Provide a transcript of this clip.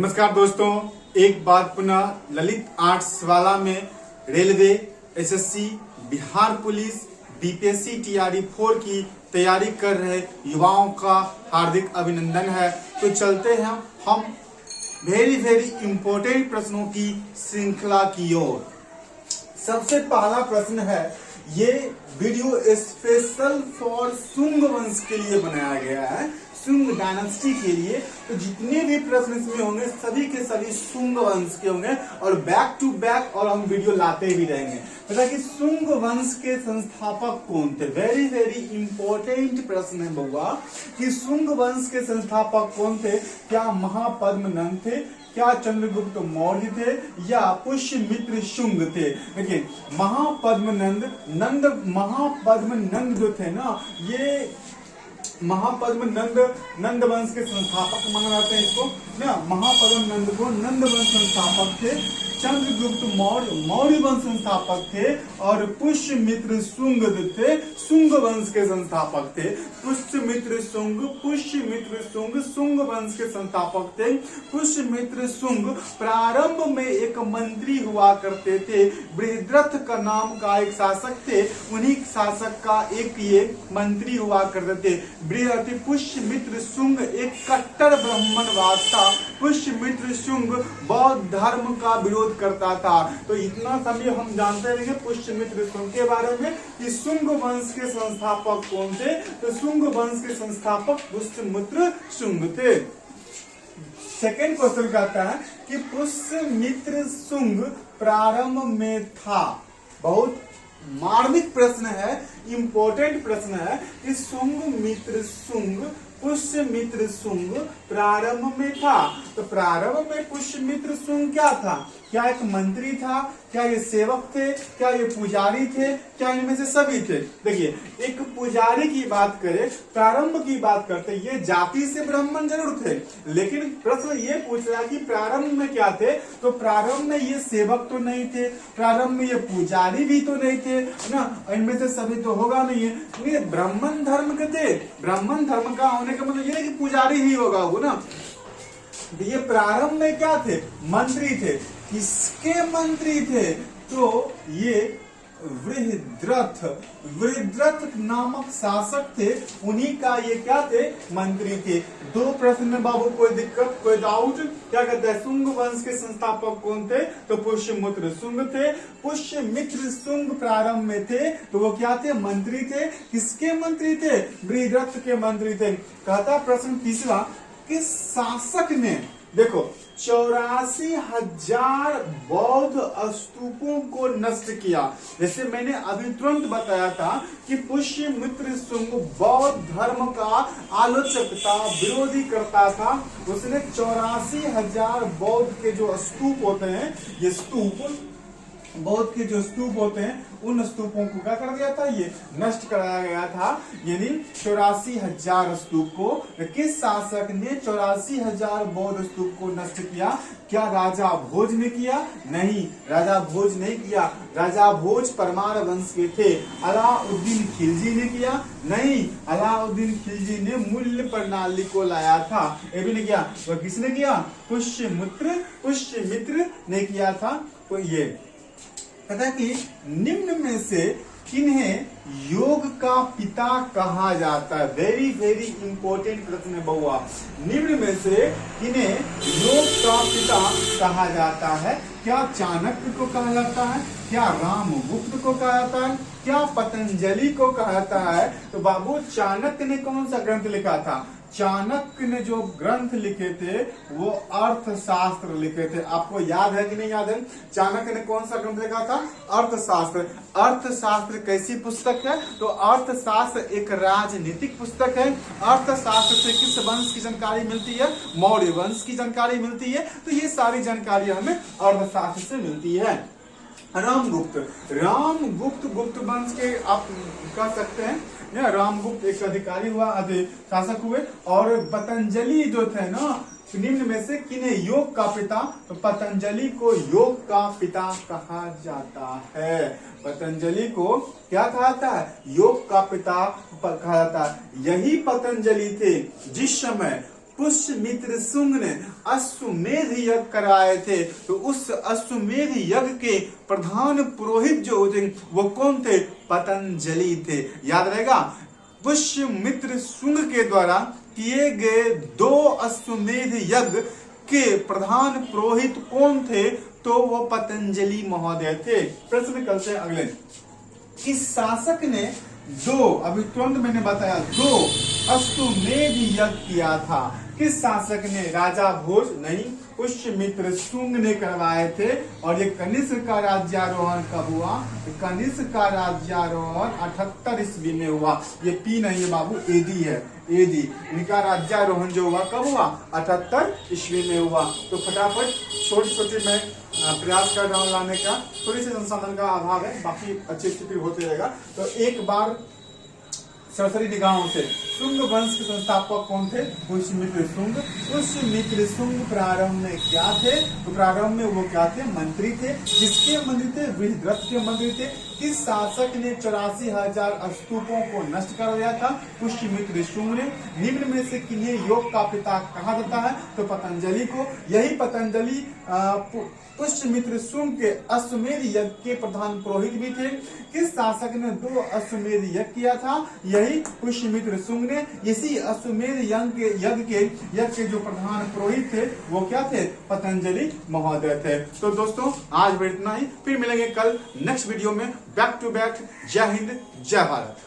नमस्कार दोस्तों, एक बार पुनः ललित आर्ट्स वाला में railway, SSC, Bihar police, BPSC TRE 4 की तैयारी कर रहे युवाओं का हार्दिक अभिनंदन है। तो चलते हैं हम वेरी इंपॉर्टेंट प्रश्नों की श्रृंखला की ओर। सबसे पहला प्रश्न है, ये वीडियो स्पेशल फॉर शुंग वंश के लिए बनाया गया है, शुंग डायनेस्टी के लिए। तो जितने भी प्रश्न इसमें होंगे सभी के सभी शुंग वंश के होंगे और बैक टू बैक और हम वीडियो लाते भी रहेंगे। पता कि शुंग वंश के संस्थापक कौन थे? वेरी इंपॉर्टेंट प्रश्न है बउआ कि शुंग वंश के संस्थापक कौन थे। क्या महापद्मनंद थे, क्या चंद्रगुप्त मौर्य थे, या पुष्यमित्र शुंग थे? देखिए महापद्मनंद जो थे ना, ये महापद्मनंद नंद वंश के संस्थापक माना जाते हैं इसको ना। महापद्मनंद को नंद वंश संस्थापक थे, चंद्रगुप्त मौर्य वंश संस्थापक थे और पुष्यमित्र शुंग थे शुंग वंश के संस्थापक थे। पुष्यमित्र शुंग शुंग वंश के संस्थापक थे। पुष्यमित्र शुंग प्रारंभ में एक मंत्री हुआ करते थे। बृहद्रथ का नाम का एक शासक थे, उन्हीं शासक का एक ये मंत्री हुआ करते थे। पुष्यमित्र शुंग एक कट्टर ब्राह्मणवाद था। पुष्यमित्र शुंग बौद्ध धर्म का विरोध करता था। तो इतना सभी हम जानते रहेंगे पुष्यमित्र शुंग के बारे में कि शुंग वंश के संस्थापक कौन थे। तो शुंग वंश के संस्थापक पुष्यमित्र शुंग थे। सेकेंड क्वेश्चन कहता है कि पुष्यमित्र शुंग प्रारंभ में था। बहुत मार्मिक प्रश्न है, इंपॉर्टेंट प्रश्न है कि पुष्यमित्र शुंग प्रारंभ में था। तो प्रारंभ में पुष्यमित्र शुंग क्या था? क्या एक मंत्री था, क्या ये सेवक थे, क्या ये पुजारी थे, क्या इनमें से सभी थे? देखिए, एक पुजारी की बात करें, प्रारंभ की बात करते, ये जाति से ब्राह्मण जरूर थे, लेकिन प्रश्न ये पूछ रहा है कि प्रारंभ में क्या थे। तो प्रारंभ में ये सेवक तो नहीं थे, प्रारंभ में ये पुजारी भी तो नहीं थे ना, इनमें से सभी तो होगा नहीं है। ये ब्राह्मण धर्म के थे। ब्राह्मण धर्म का होने का मतलब ये है कि पुजारी ही होगा वो ना। ये प्रारंभ में क्या थे? मंत्री थे। किसके मंत्री थे? तो ये वृहद्रथ नामक शासक थे, उन्हीं का ये क्या थे? मंत्री थे। दो प्रश्न में बाबू कोई दिक्कत, कोई डाउट? क्या कहते हैं? शुंग वंश के संस्थापक कौन थे? तो पुष्यमित्र शुंग थे। पुष्यमित्र शुंग प्रारंभ में थे तो वो क्या थे? मंत्री थे। किसके मंत्री थे? वृहद्रथ के मंत्री थे। कहता प्रश्न तीसरा कि शासक ने, देखो, 84,000 बौद्ध स्तूपों को नष्ट किया। जैसे मैंने अभी तुरंत बताया था कि पुष्यमित्र शुंग बौद्ध धर्म का आलोचक था, विरोधी करता था। उसने 84,000 बौद्ध के जो स्तूप होते हैं, ये स्तूप बौद्ध के जो स्तूप होते हैं, उन स्तूपों को क्या कर दिया था? ये नष्ट कराया गया था। यानी 84,000 स्तूप को किस शासक ने 84,000 बौद्ध स्तूप को नष्ट किया? क्या राजा भोज ने किया? नहीं, राजा भोज नहीं किया। राजा भोज परमार वंश के थे। अलाउद्दीन खिलजी ने किया? नहीं, अलाउद्दीन खिलजी ने मूल्य प्रणाली को लाया था। ये भी नहीं किया। तो किसने किया? पुष्यमित्र ने किया था। तो ये कहता है कि निम्न में से किन्हें योग का पिता कहा जाता है? वेरी इंपॉर्टेंट प्रश्न है बउआ। निम्न में से किन्हें योग का पिता कहा जाता है? क्या चाणक्य को कहा जाता है? क्या रामगुप्त को कहा जाता है? क्या पतंजलि को कहा जाता है? तो बाबू, चाणक्य ने कौन सा ग्रंथ लिखा था? चाणक्य ने जो ग्रंथ लिखे थे वो अर्थशास्त्र लिखे थे। आपको याद है कि नहीं याद है? चाणक्य ने कौन सा ग्रंथ लिखा था? अर्थशास्त्र। अर्थशास्त्र कैसी पुस्तक है? तो अर्थशास्त्र एक राजनीतिक पुस्तक है। अर्थशास्त्र से किस वंश की जानकारी मिलती है? मौर्य वंश की जानकारी मिलती है। तो ये सारी जानकारी हमें अर्थशास्त्र से मिलती है। रामगुप्त गुप्त वंश के आप कह सकते हैं। रामगुप्त एक अधिकारी हुआ, शासक हुए। और पतंजलि जो थे ना, निम्न में से किन्हें योग का पिता? तो पतंजलि को योग का पिता कहा जाता है। पतंजलि को क्या कहा जाता है? योग का पिता कहा जाता है। यही पतंजलि थे जिस समय पुष्यमित्र शुंग ने अश्वमेध यज्ञ कराए थे, तो उस अश्वमेध यज्ञ के प्रधान पुरोहित जो थे वो कौन थे? पतंजलि थे। याद रहेगा, पुष्यमित्र शुंग के द्वारा किए गए 2 अश्वमेध यज्ञ के प्रधान पुरोहित कौन थे? तो वो पतंजलि महोदय थे। प्रश्न करते हैं अगले, इस शासक ने 2, अभी तुरंत मैंने बताया, 2 अश्वमेध यज्ञ किया था। किस शासक ने? राजा भोज नहीं, पुष्यमित्र शुंग ने करवाए थे। और ये कनिष्क का राज्यारोहण कब हुआ? कनिष्क का राज्यारोहण 78 ईस्वी में हुआ। ये पी नहीं है बाबू, एडी है, एडी। इनका राज्यारोहण जो हुआ कब हुआ? 78 ईस्वी में हुआ। तो फटाफट छोटी छोटी मैं प्रयास कर रहा हूँ लाने का, थोड़ी सी संसाधन का अभाव है, बाकी अच्छी स्थिति होते रहेगा। तो एक बार सरसरी निगाहों से, शुंग वंश के संस्थापक कौन थे? पुष्यमित्र शुंग। पुष्यमित्र शुंग प्रारंभ में क्या थे? तो प्रारंभ में वो क्या थे? मंत्री थे। किसके मंत्री थे? बृहद्रथ के मंत्री थे। किस शासक ने 84,000 स्तूपों को नष्ट कर दिया था? पुष्यमित्र शुंग ने। निम्न में से किन्हें योग का पिता कहा जाता है? तो पतंजलि को। यही पतंजलि पुष्यमित्र शुंग के अश्वमेध यज्ञ के प्रधान पुरोहित भी थे। किस शासक ने 2 अश्वमेध यज्ञ किया था? यही पुष्यमित्र शुंग ने। इसी अश्वमेध यज्ञ के जो प्रधान पुरोहित थे वो क्या थे? पतंजलि महोदय थे। तो दोस्तों आज इतना ही, फिर मिलेंगे कल नेक्स्ट वीडियो में बैक टू बैक। जय हिंद, जय भारत।